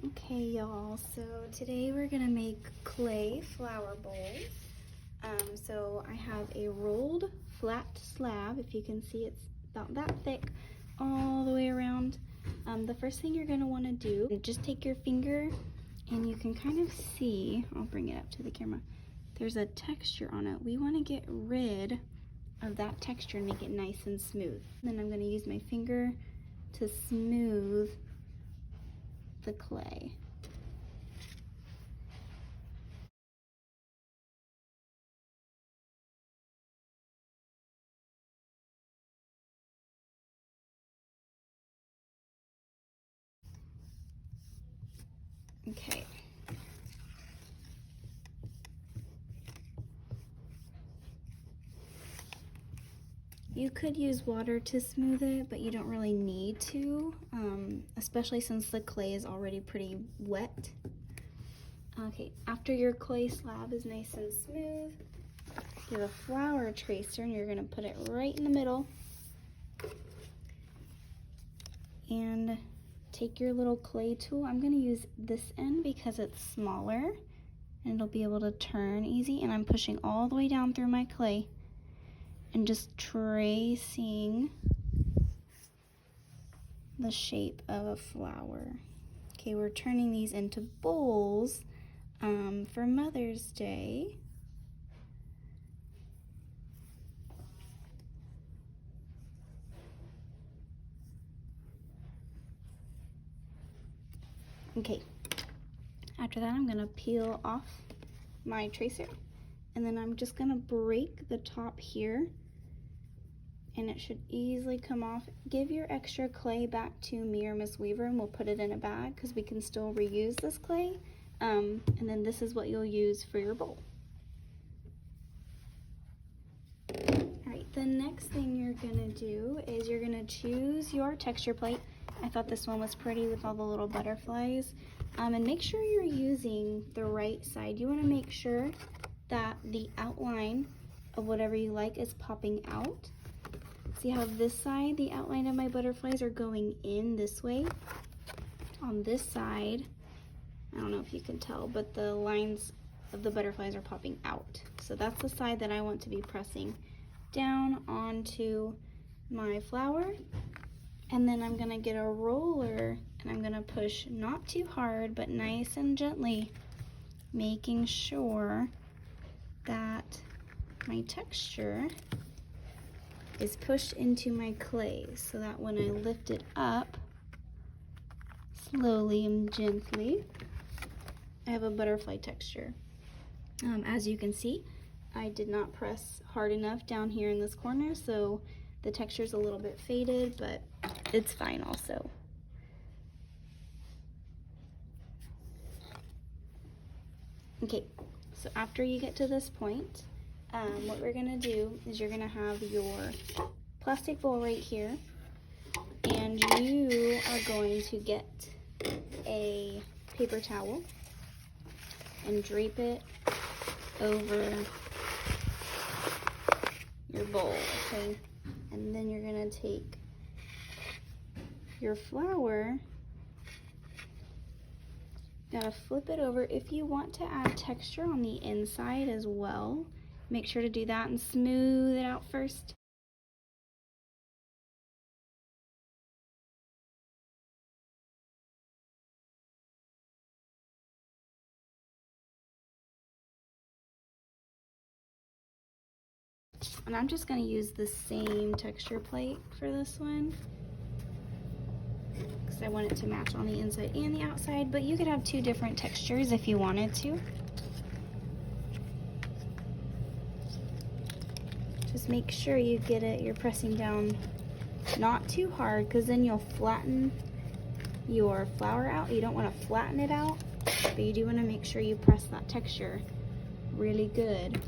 Okay, y'all, so today we're gonna make clay flower bowls. So I have a rolled flat slab. If you can see, it's about that thick all the way around. The first thing you're gonna wanna do, just take your finger and you can kind of see, I'll bring it up to the camera, there's a texture on it. We wanna get rid of that texture and make it nice and smooth. Then I'm gonna use my finger to smooth the clay. Okay. You could use water to smooth it, but you don't really need to, especially since the clay is already pretty wet. Okay, after your clay slab is nice and smooth, get a flower tracer and you're gonna put it right in the middle. And take your little clay tool. I'm gonna use this end because it's smaller and it'll be able to turn easy. And I'm pushing all the way down through my clay and just tracing the shape of a flower. Okay, we're turning these into bowls for Mother's Day. Okay, after that I'm gonna peel off my tracer and then I'm just gonna break the top here and it should easily come off. Give your extra clay back to me or Miss Weaver and we'll put it in a bag because we can still reuse this clay. And then this is what you'll use for your bowl. Alright, the next thing you're gonna do is you're gonna choose your texture plate. I thought this one was pretty with all the little butterflies. And make sure you're using the right side. You wanna make sure that the outline of whatever you like is popping out. See how this side, the outline of my butterflies are going in this way. On this side, I don't know if you can tell, but the lines of the butterflies are popping out. So that's the side that I want to be pressing down onto my flower. And then I'm gonna get a roller and I'm gonna push not too hard, but nice and gently, making sure that my texture is pushed into my clay so that when I lift it up slowly and gently, I have a butterfly texture. As you can see, I did not press hard enough down here in this corner, so the texture is a little bit faded, but it's fine also. Okay, so after you get to this point, what we're gonna do is you're gonna have your plastic bowl right here, and you are going to get a paper towel and drape it over your bowl, okay? And then you're gonna take your flower, gotta flip it over. If you want to add texture on the inside as well, make sure to do that and smooth it out first. And I'm just gonna use the same texture plate for this one because I want it to match on the inside and the outside, but you could have two different textures if you wanted to. Just make sure you get it, you're pressing down not too hard because then you'll flatten your flower out. You don't want to flatten it out, but you do want to make sure you press that texture really good.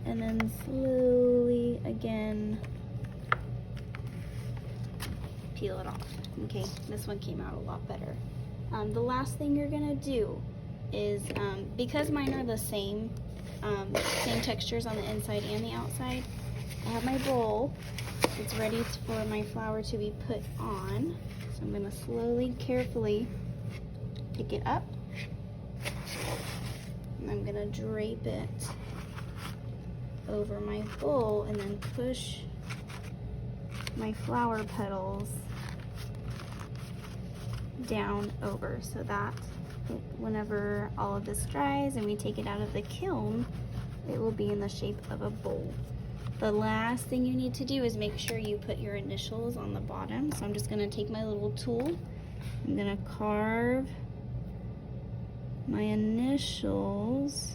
And then slowly again peel it off. Okay, this one came out a lot better. The last thing you're gonna do is, because mine are the same textures on the inside and the outside, I have my bowl. It's ready for my flower to be put on. So I'm gonna slowly, carefully pick it up. And I'm gonna drape it over my bowl and then push my flower petals down over so that whenever all of this dries and we take it out of the kiln, it will be in the shape of a bowl. The last thing you need to do is make sure you put your initials on the bottom. So I'm just gonna take my little tool. I'm gonna carve my initials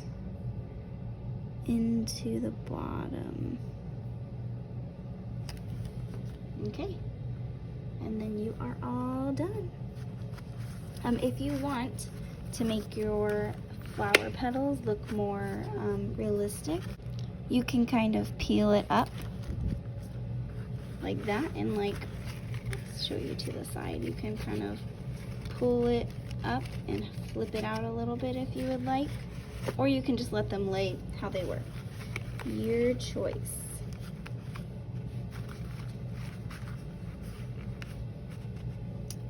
into the bottom. Okay, and then you are all done. If you want to make your flower petals look more realistic, you can kind of peel it up like that, and like, let's show you to the side. You can kind of pull it up and flip it out a little bit if you would like, or you can just let them lay how they were. Your choice.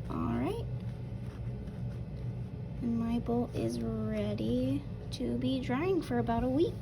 All right, and my bowl is ready to be drying for about a week.